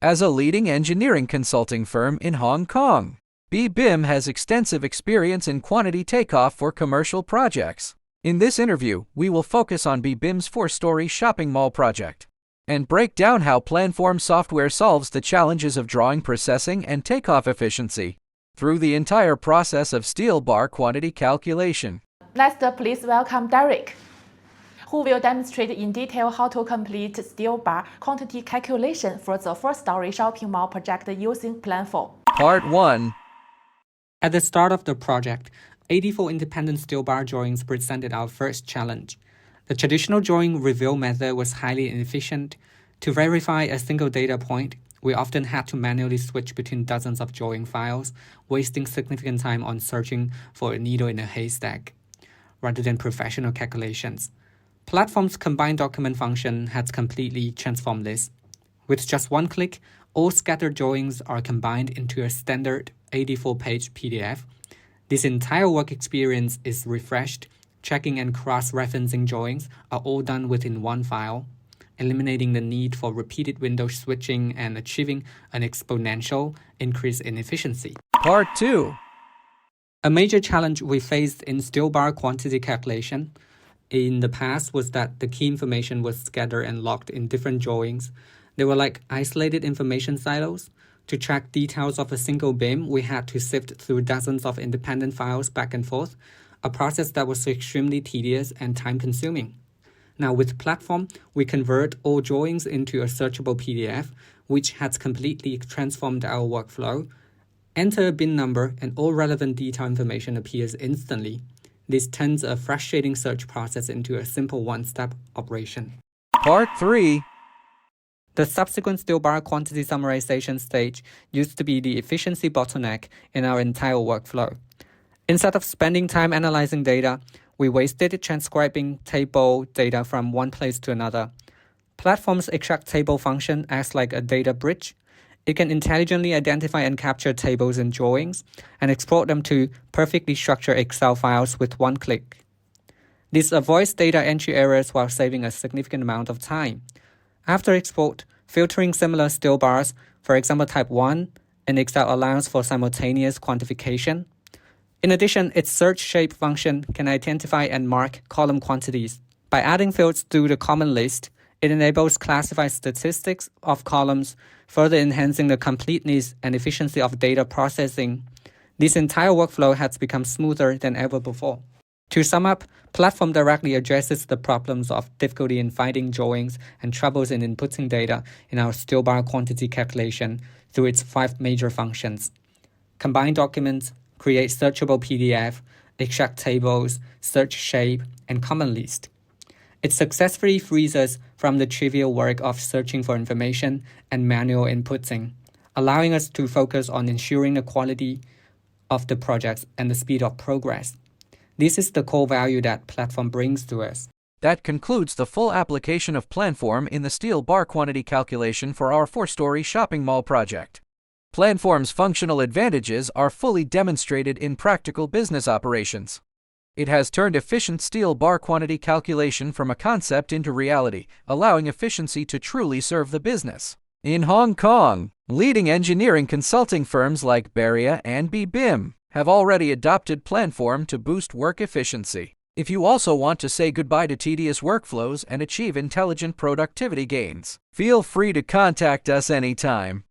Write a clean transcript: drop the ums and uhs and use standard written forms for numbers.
As a leading engineering consulting firm in Hong Kong, BBim has extensive experience in quantity takeoff for commercial projects. In this interview, we will focus on BBim's 4-story shopping mall project and break down how PlanForm software solves the challenges of drawing processing and takeoff efficiency through the entire process of steel bar quantity calculation. Let's please welcome Derek, who will demonstrate in detail how to complete steel bar quantity calculation for the 4-story shopping mall project using PlanForm. Part 1. At the start of the project, 84 independent steel bar drawings presented our first challenge. The traditional drawing reveal method was highly inefficient. To verify a single data point, we often had to manually switch between dozens of drawing files, wasting significant time on searching for a needle in a haystack, rather than professional calculations. PlanForm's combined document function has completely transformed this. With just one click, all scattered drawings are combined into a standard 84-page PDF. This entire work experience is refreshed. Checking and cross-referencing drawings are all done within one file, eliminating the need for repeated window switching and achieving an exponential increase in efficiency. Part 2. A major challenge we faced in steel bar quantity calculation in the past was that the key information was scattered and locked in different drawings. They were like isolated information silos. To track details of a single BIM, we had to sift through dozens of independent files back and forth, a process that was extremely tedious and time-consuming. Now with PlanForm, we convert all drawings into a searchable PDF, which has completely transformed our workflow. Enter a bin number and all relevant detail information appears instantly. This turns a frustrating search process into a simple one-step operation. Part 3. The subsequent steel bar quantity summarization stage used to be the efficiency bottleneck in our entire workflow. Instead of spending time analyzing data, we wasted transcribing table data from one place to another. PlanForm's extract table function acts like a data bridge. It can intelligently identify and capture tables and drawings and export them to perfectly structured Excel files with one click. This avoids data entry errors while saving a significant amount of time. After export, filtering similar steel bars, for example type 1, in Excel allows for simultaneous quantification. In addition, its search shape function can identify and mark column quantities. By adding fields to the common list, it enables classified statistics of columns, further enhancing the completeness and efficiency of data processing. This entire workflow has become smoother than ever before. To sum up, PlanForm directly addresses the problems of difficulty in finding drawings and troubles in inputting data in our steel bar quantity calculation through its 5 major functions: combine documents, create searchable PDF, extract tables, search shape, and common list. It successfully frees us from the trivial work of searching for information and manual inputting, allowing us to focus on ensuring the quality of the projects and the speed of progress. This is the core value that PlanForm brings to us. That concludes the full application of PlanForm in the steel bar quantity calculation for our 4-story shopping mall project. PlanForm's functional advantages are fully demonstrated in practical business operations. It has turned efficient steel bar quantity calculation from a concept into reality, allowing efficiency to truly serve the business. In Hong Kong, leading engineering consulting firms like Beria&BBim have already adopted PlanForm to boost work efficiency. If you also want to say goodbye to tedious workflows and achieve intelligent productivity gains, feel free to contact us anytime.